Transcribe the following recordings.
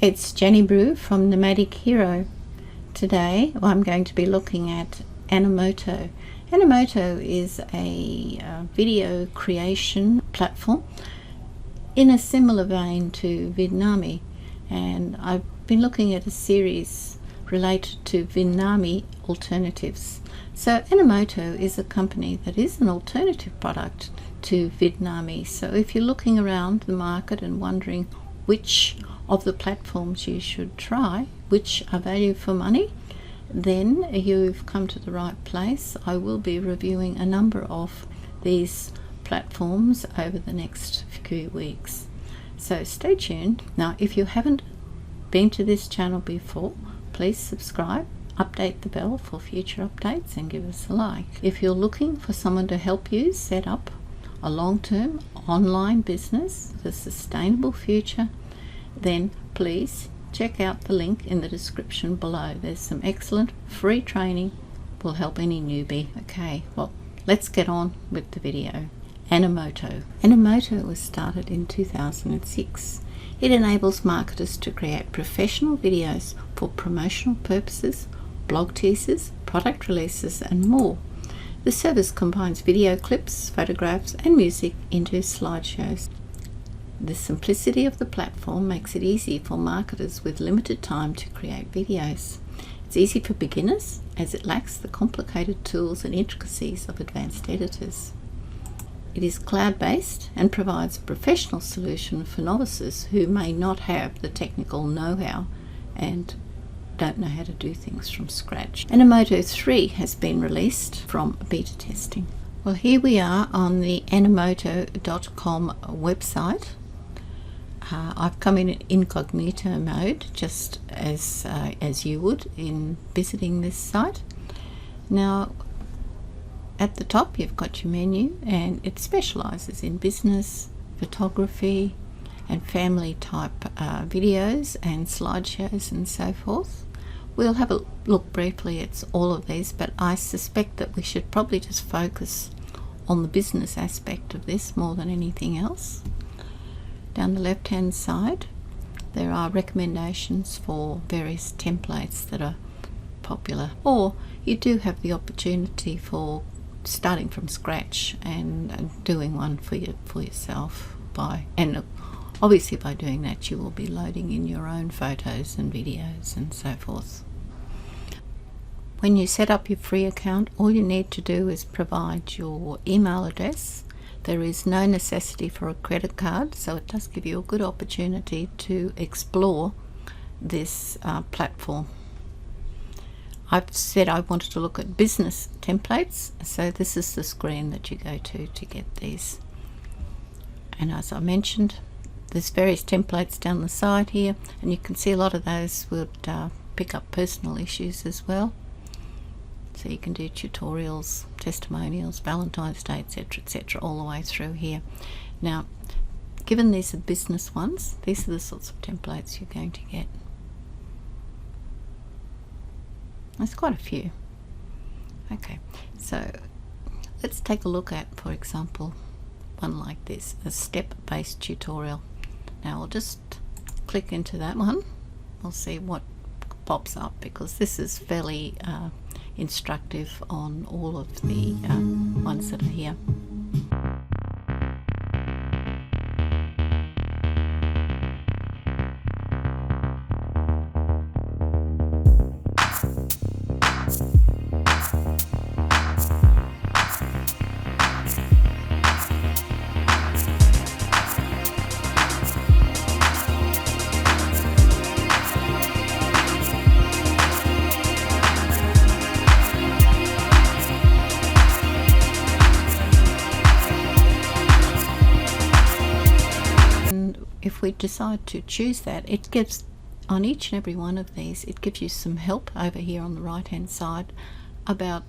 It's Jenny Brew from Nomadic Hero. Today I'm going to be looking at Animoto. Animoto is a video creation platform in a similar vein to Vidnami, and I've been looking at a series related to Vidnami alternatives. So Animoto is a company that is an alternative product to Vidnami. So if you're looking around the market and wondering which of the platforms you should try, which are value for money, then you've come to the right place. I will be reviewing a number of these platforms over the next few weeks, so stay tuned. Now, if you haven't been to this channel before, please subscribe, update the bell for future updates, and give us a like. If you're looking for someone to help you set up a long-term online business with a sustainable future, then please check out the link in the description below. There's some excellent free training, will help any newbie. Okay, well, let's get on with the video. Animoto. Animoto was started in 2006. It enables marketers to create professional videos for promotional purposes, blog teasers, product releases, and more. The service combines video clips, photographs, and music into slideshows. The simplicity of the platform makes it easy for marketers with limited time to create videos. It's easy for beginners as it lacks the complicated tools and intricacies of advanced editors. It is cloud-based and provides a professional solution for novices who may not have the technical know-how and don't know how to do things from scratch. Animoto 3 has been released from beta testing. Well, here we are on the animoto.com website. I've come in incognito mode, just as you would in visiting this site. Now, at the top you've got your menu, and it specializes in business, photography, and family type videos and slideshows and so forth. We'll have a look briefly at all of these, but I suspect that we should probably just focus on the business aspect of this more than anything else. Down the left hand side there are recommendations for various templates that are popular, or you do have the opportunity for starting from scratch and doing one for yourself, and obviously by doing that you will be loading in your own photos and videos and so forth. When you set up your free account, all you need to do is provide your email address. There is no necessity for a credit card, so it does give you a good opportunity to explore this platform. I've said I wanted to look at business templates, so this is the screen that you go to get these. And as I mentioned, there's various templates down the side here, and you can see a lot of those would pick up personal issues as well. So you can do tutorials, testimonials, Valentine's Day, etc., all the way through here. Now, given these are business ones, these are the sorts of templates you're going to get. There's quite a few. Okay, so let's take a look at, for example, one like this, a step-based tutorial. Now I'll just click into that one. We'll see what pops up, because this is fairly instructive on all of the ones that are here. If we decide to choose that, it gives, on each and every one of these, it gives you some help over here on the right hand side about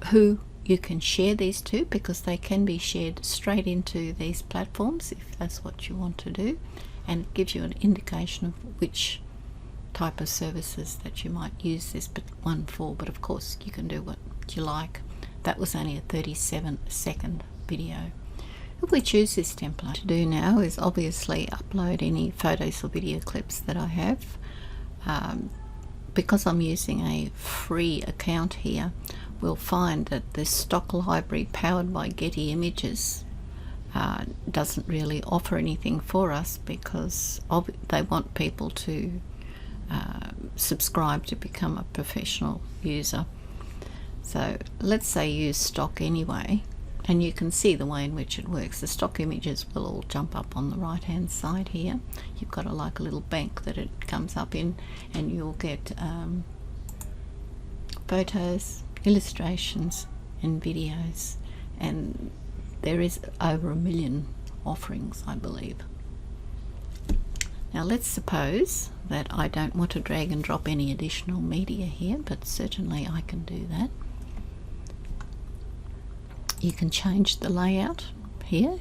who you can share these to, because they can be shared straight into these platforms if that's what you want to do, and it gives you an indication of which type of services that you might use this one for. But of course you can do what you like. That was only a 37-second video. If we choose this template, to do now is obviously upload any photos or video clips that I have. Because I'm using a free account here, we'll find that the stock library powered by Getty Images doesn't really offer anything for us, because they want people to subscribe to become a professional user. So let's say use stock anyway, and you can see the way in which it works. The stock images will all jump up on the right hand side here. You've got like a little bank that it comes up in, and you'll get photos, illustrations and videos, and there is over 1 million offerings, I believe. Now let's suppose that I don't want to drag and drop any additional media here, but certainly I can do that. You can change the layout here.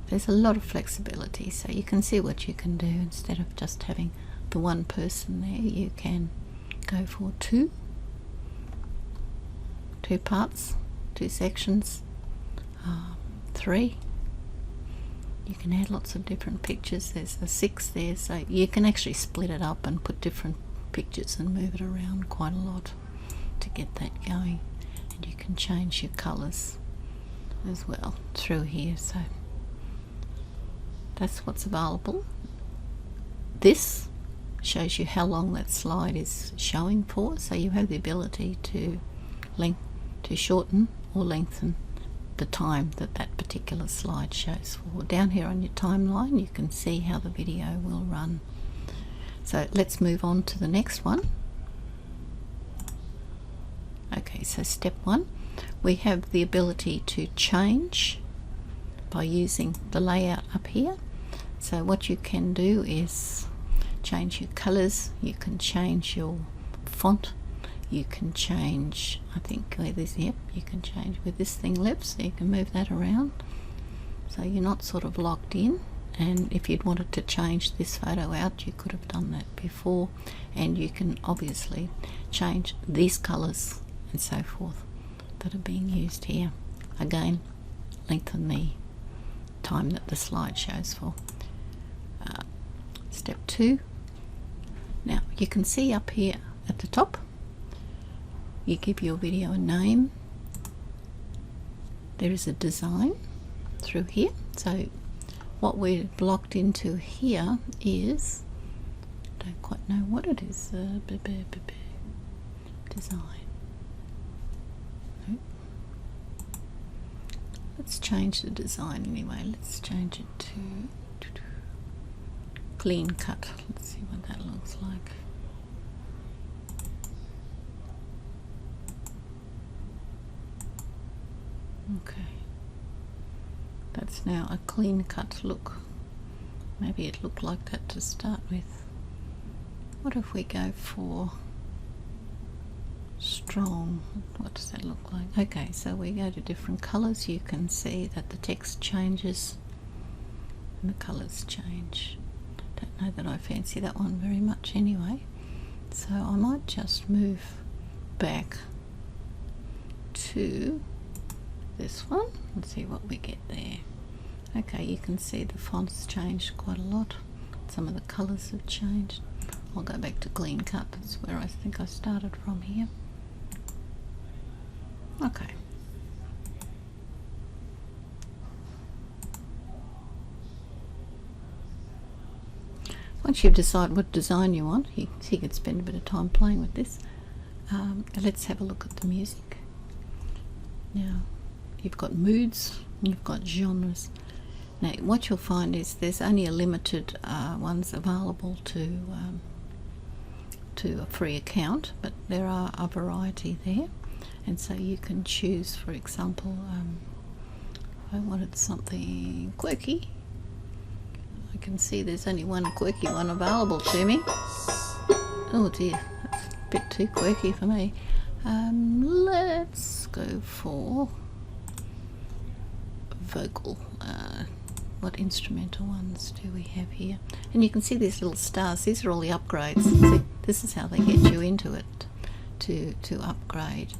There's a lot of flexibility, so you can see what you can do. Instead of just having the one person there, you can go for two parts, 2 sections, 3. You can add lots of different pictures. There's a 6 there, so you can actually split it up and put different pictures and move it around quite a lot to get that going. And you can change your colours as well through here, so that's what's available. This shows you how long that slide is showing for, so you have the ability to shorten or lengthen the time that that particular slide shows for. Down here on your timeline you can see how the video will run. So let's move on to the next one. Okay, so step 1, we have the ability to change by using the layout up here. So what you can do is change your colors, you can change your font, you can change, I think where this, yep, you can change where this thing lives, so you can move that around, so you're not sort of locked in. And if you'd wanted to change this photo out, you could have done that before, and you can obviously change these colors and so forth that are being used here. Again, lengthen the time that the slide shows for. Step 2, now you can see up here at the top, you give your video a name. There is a design through here. So what we're blocked into here is, I don't quite know what it is, design. Nope. Let's change the design anyway. Let's change it to clean cut. Let's see what that looks like. Okay, that's now a clean cut look. Maybe it looked like that to start with. What if we go for strong? What does that look like? Okay, so we go to different colors. You can see that the text changes and the colors change. Don't know that I fancy that one very much anyway, so I might just move back to this one and see what we get there. Okay, you can see the font's changed quite a lot. Some of the colors have changed. I'll go back to clean cut. That's where I think I started from here. Okay. Once you've decided what design you want, you can spend a bit of time playing with this. Let's have a look at the music. Now, you've got moods, you've got genres. Now, what you'll find is there's only a limited ones available to a free account, but there are a variety there, and so you can choose. For example, if I wanted something quirky, I can see there's only one quirky one available to me. Oh dear, that's a bit too quirky for me. Let's go for vocal. What instrumental ones do we have here? And you can see these little stars. These are all the upgrades. See, this is how they get you into it to upgrade.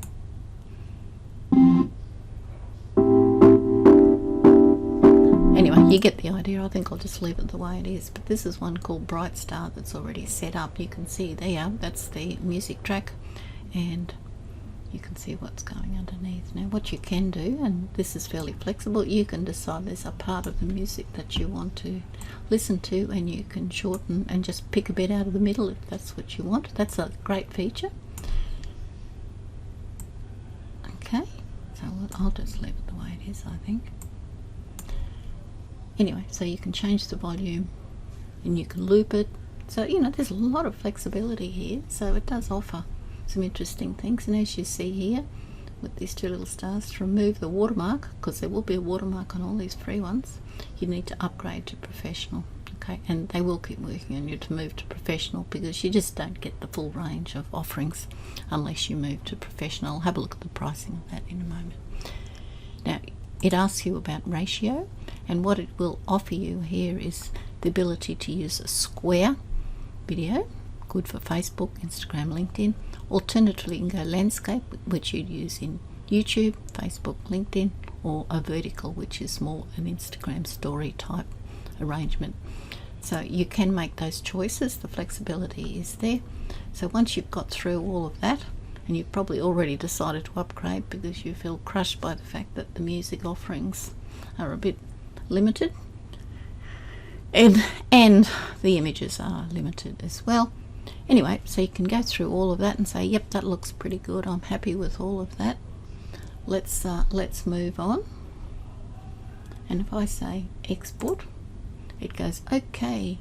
You get the idea. I think I'll just leave it the way it is. But this is one called Bright Star that's already set up. You can see there, that's the music track, and you can see what's going underneath. Now what you can do, and this is fairly flexible, you can decide there's a part of the music that you want to listen to, and you can shorten and just pick a bit out of the middle if that's what you want. That's a great feature. Okay, so I'll just leave it the way it is, I think. Anyway, so you can change the volume and you can loop it. So, you know, there's a lot of flexibility here, so it does offer some interesting things. And as you see here with these two little stars, to remove the watermark, because there will be a watermark on all these free ones, you need to upgrade to professional. Okay, and they will keep working on you to move to professional, because you just don't get the full range of offerings unless you move to professional. I'll have a look at the pricing of that in a moment. Now it asks you about ratio, and what it will offer you here is the ability to use a square video, good for Facebook, Instagram, LinkedIn. Alternatively, you can go landscape, which you'd use in YouTube, Facebook, LinkedIn, or a vertical, which is more an Instagram story type arrangement. So you can make those choices. The flexibility is there. So once you've got through all of that, and you've probably already decided to upgrade because you feel crushed by the fact that the music offerings are a bit limited, and the images are limited as well. Anyway, so you can go through all of that and say, yep, that looks pretty good, I'm happy with all of that. Let's move on. And if I say export, it goes, okay,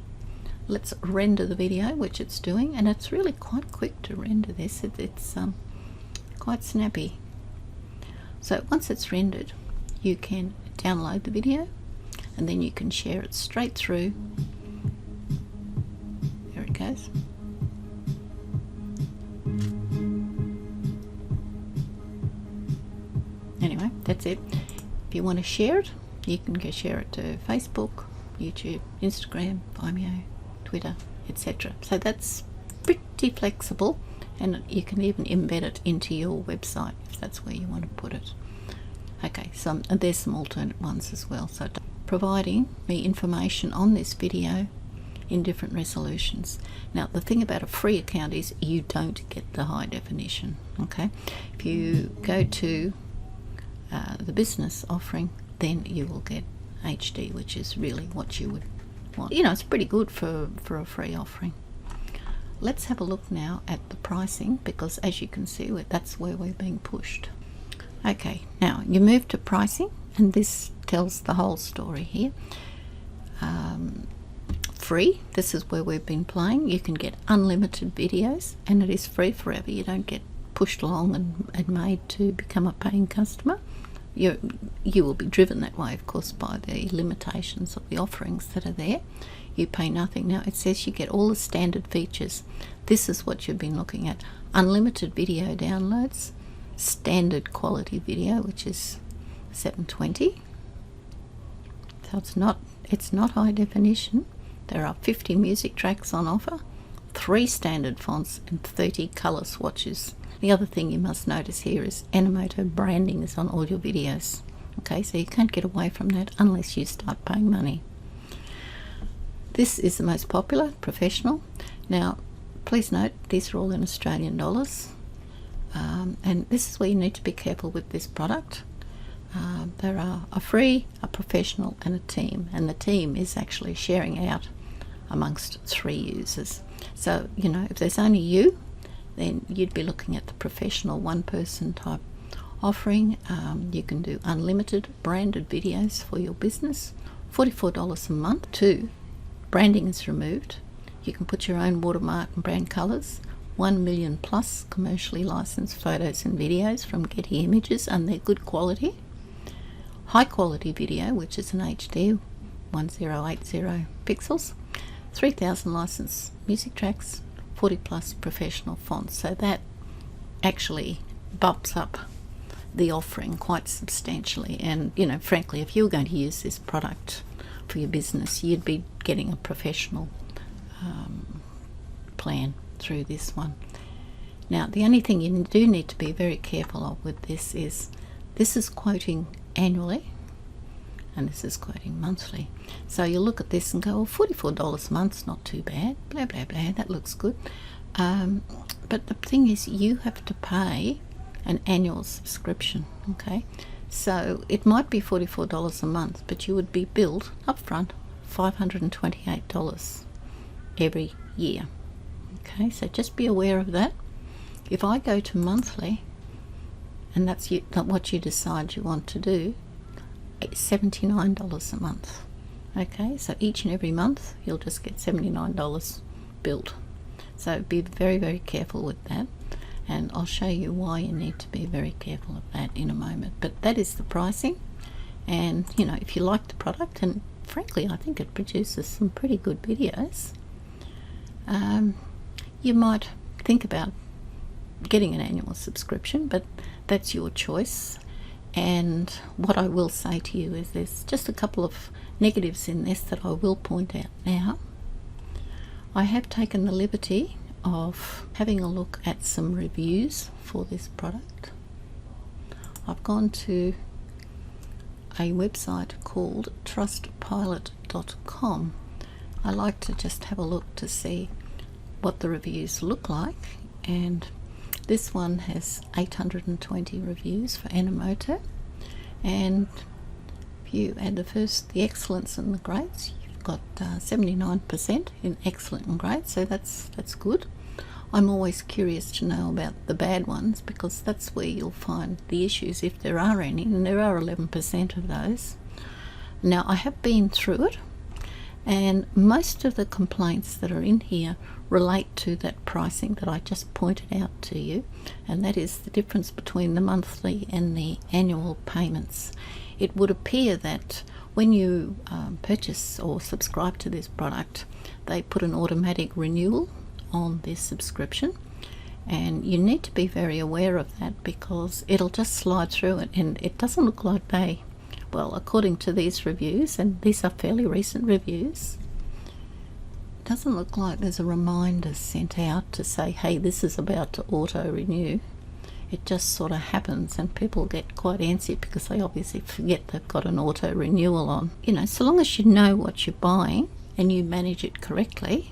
let's render the video, which it's doing, and it's really quite quick to render this. It's quite snappy. So once it's rendered, you can download the video, and then you can share it straight through. There it goes. Anyway, that's it. If you want to share it, you can go share it to Facebook, YouTube, Instagram, Vimeo, Twitter, etc. So that's pretty flexible, and you can even embed it into your website if that's where you want to put it. Okay, so there's some alternate ones as well. So providing me information on this video in different resolutions. Now the thing about a free account is you don't get the high definition. Okay, if you go to the business offering, then you will get HD, which is really what you would want. You know, it's pretty good for a free offering. Let's have a look now at the pricing, because as you can see, that's where we're being pushed. Okay, now you move to pricing, and this tells the whole story here. Free, this is where we've been playing. You can get unlimited videos, and it is free forever. You don't get pushed along and made to become a paying customer. You will be driven that way, of course, by the limitations of the offerings that are there. You pay nothing. Now it says you get all the standard features. This is what you've been looking at: unlimited video downloads, standard quality video, which is 720. So it's not high definition. There are 50 music tracks on offer, 3 standard fonts, and 30 color swatches. The other thing you must notice here is Animoto branding is on all your videos. Okay, so you can't get away from that unless you start paying money. This is the most popular, professional. Now, please note, these are all in Australian dollars. And this is where you need to be careful with this product. There are a free, a professional, and a team. And the team is actually sharing out amongst 3 users. So, you know, if there's only you, then you'd be looking at the professional one-person type offering. You can do unlimited branded videos for your business, $44 a month. 2, branding is removed. You can put your own watermark and brand colors. 1 million plus commercially licensed photos and videos from Getty Images, and they're good quality. High quality video, which is an HD 1080 pixels. 3,000 licensed music tracks, 40 plus professional fonts. So that actually bumps up the offering quite substantially. And, you know, frankly, if you were going to use this product for your business, you'd be getting a professional plan through this one. Now, the only thing you do need to be very careful of with this is quoting annually, and this is quoting monthly. So you'll look at this and go, well, $44 a month's not too bad, blah blah blah, that looks good. But the thing is, you have to pay an annual subscription, okay? So it might be $44 a month, but you would be billed upfront $528 every year. Okay, so just be aware of that. If I go to monthly, and that's what you decide you want to do, it's $79 a month. Okay, so each and every month you'll just get $79 billed. So be very, very careful with that, and I'll show you why you need to be very careful of that in a moment. But that is the pricing, and you know, if you like the product, and frankly I think it produces some pretty good videos, you might think about getting an annual subscription, but that's your choice. And what I will say to you is there's just a couple of negatives in this that I will point out now. I have taken the liberty of having a look at some reviews for this product. I've gone to a website called trustpilot.com. I like to just have a look to see what the reviews look like, and this one has 820 reviews for Animoto, and if you add the excellence and the greats, you've got 79% in excellent and great, so that's good. I'm always curious to know about the bad ones, because that's where you'll find the issues, if there are any, and there are 11% of those. Now, I have been through it, and most of the complaints that are in here relate to that pricing that I just pointed out to you, and that is the difference between the monthly and the annual payments. It would appear that when you purchase or subscribe to this product, they put an automatic renewal on this subscription, and you need to be very aware of that, because it'll just slide through it, and it doesn't look like they, well, according to these reviews, and these are fairly recent reviews, it doesn't look like there's a reminder sent out to say, hey, this is about to auto renew. It just sort of happens, and people get quite antsy because they obviously forget they've got an auto renewal on. You know, so long as you know what you're buying and you manage it correctly,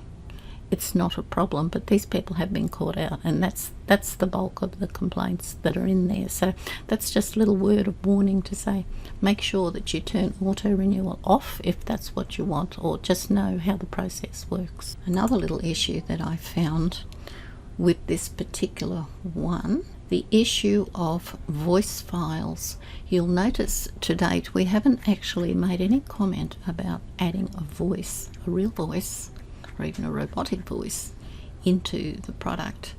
it's not a problem. But these people have been caught out, and that's the bulk of the complaints that are in there. So that's just a little word of warning to say, make sure that you turn auto renewal off if that's what you want, or just know how the process works. Another little issue that I found with this particular one, the issue of voice files. You'll notice to date we haven't actually made any comment about adding a voice, a real voice, or even a robotic voice into the product.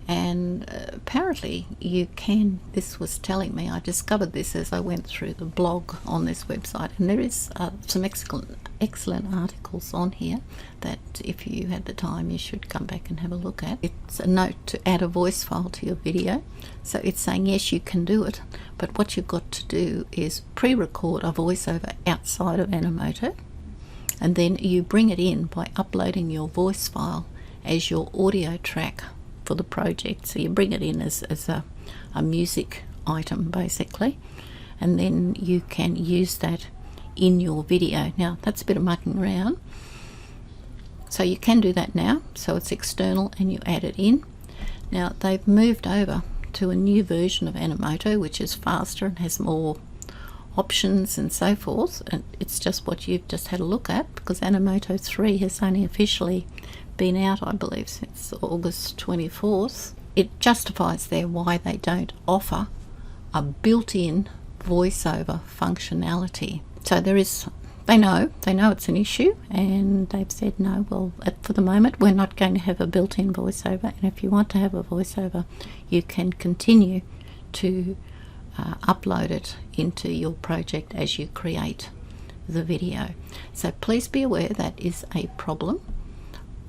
And apparently you can. This was telling me, I discovered this as I went through the blog on this website, and there is some excellent articles on here that if you had the time you should come back and have a look at. It's a note to add a voice file to your video, so it's saying yes, you can do it, but what you've got to do is pre-record a voiceover outside of Animoto, and then you bring it in by uploading your voice file as your audio track for the project. So you bring it in as a music item basically, and then you can use that in your video. Now that's a bit of mucking around, so you can do that now. So it's external and you add it in. Now they've moved over to a new version of Animoto which is faster and has more options and so forth, and it's just what you've just had a look at, because Animoto 3 has only officially been out, I believe, since August 24th. It justifies there why they don't offer a built-in voiceover functionality. So there is, they know it's an issue, and they've said no, well, for the moment we're not going to have a built-in voiceover, and if you want to have a voiceover you can continue to upload it into your project as you create the video. So please be aware that is a problem.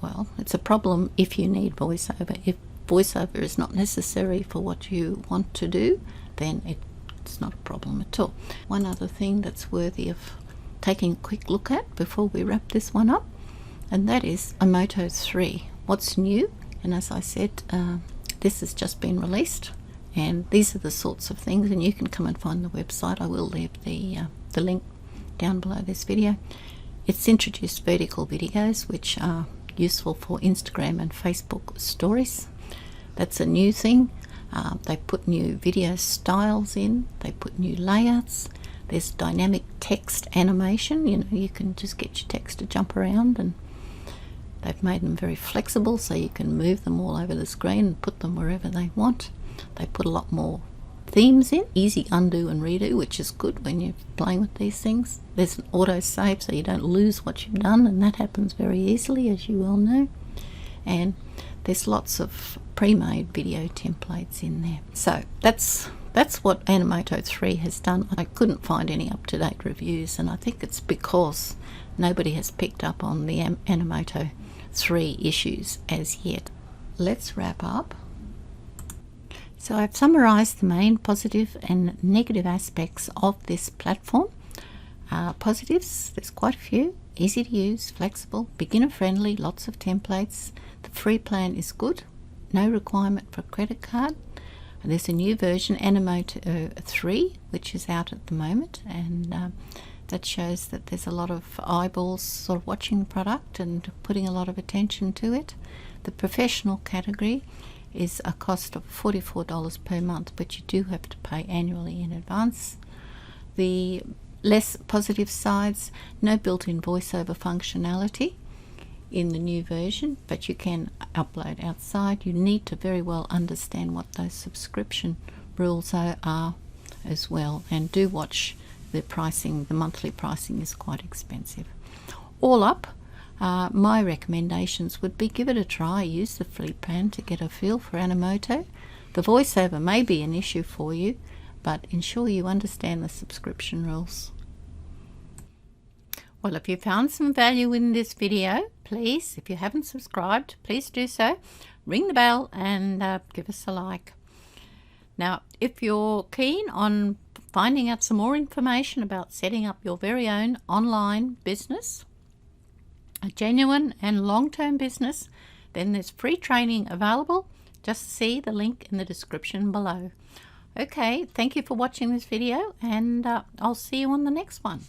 Well, it's a problem if you need voiceover. If voiceover is not necessary for what you want to do, then it's not a problem at all. One other thing that's worthy of taking a quick look at before we wrap this one up, and that is Animoto 3. What's new? And as I said, this has just been released, and these are the sorts of things, and you can come and find the website. I will leave the link down below this video. It's introduced vertical videos, which are useful for Instagram and Facebook stories. That's a new thing. They put new video styles in, they put new layouts. There's dynamic text animation. You can just get your text to jump around, and they've made them very flexible so you can move them all over the screen and put them wherever they want. They put a lot more themes in, easy undo and redo, which is good when you're playing with these things. There's an auto save so you don't lose what you've done, and that happens very easily, as you well know. And there's lots of pre-made video templates in there. So that's what Animoto 3 has done. I couldn't find any up-to-date reviews, and I think it's because nobody has picked up on the Animoto 3 issues as yet. Let's wrap up. So I've summarized the main positive and negative aspects of this platform. Positives, there's quite a few. Easy to use, flexible, beginner friendly, lots of templates. The free plan is good, no requirement for a credit card. And there's a new version, Animoto 3, which is out at the moment, and that shows that there's a lot of eyeballs sort of watching the product and putting a lot of attention to it. The professional category is a cost of $44 per month, but you do have to pay annually in advance. The less positive sides, no built-in voiceover functionality in the new version, but you can upload outside. You need to very well understand what those subscription rules are as well, and do watch the pricing. The monthly pricing is quite expensive. All up, my recommendations would be give it a try, use the free plan to get a feel for Animoto. The voiceover may be an issue for you, but ensure you understand the subscription rules. Well, if you found some value in this video, please, if you haven't subscribed, please do so. Ring the bell and give us a like. Now, if you're keen on finding out some more information about setting up your very own online business, a genuine and long-term business, then there's free training available. Just see the link in the description below. Okay, thank you for watching this video, and I'll see you on the next one.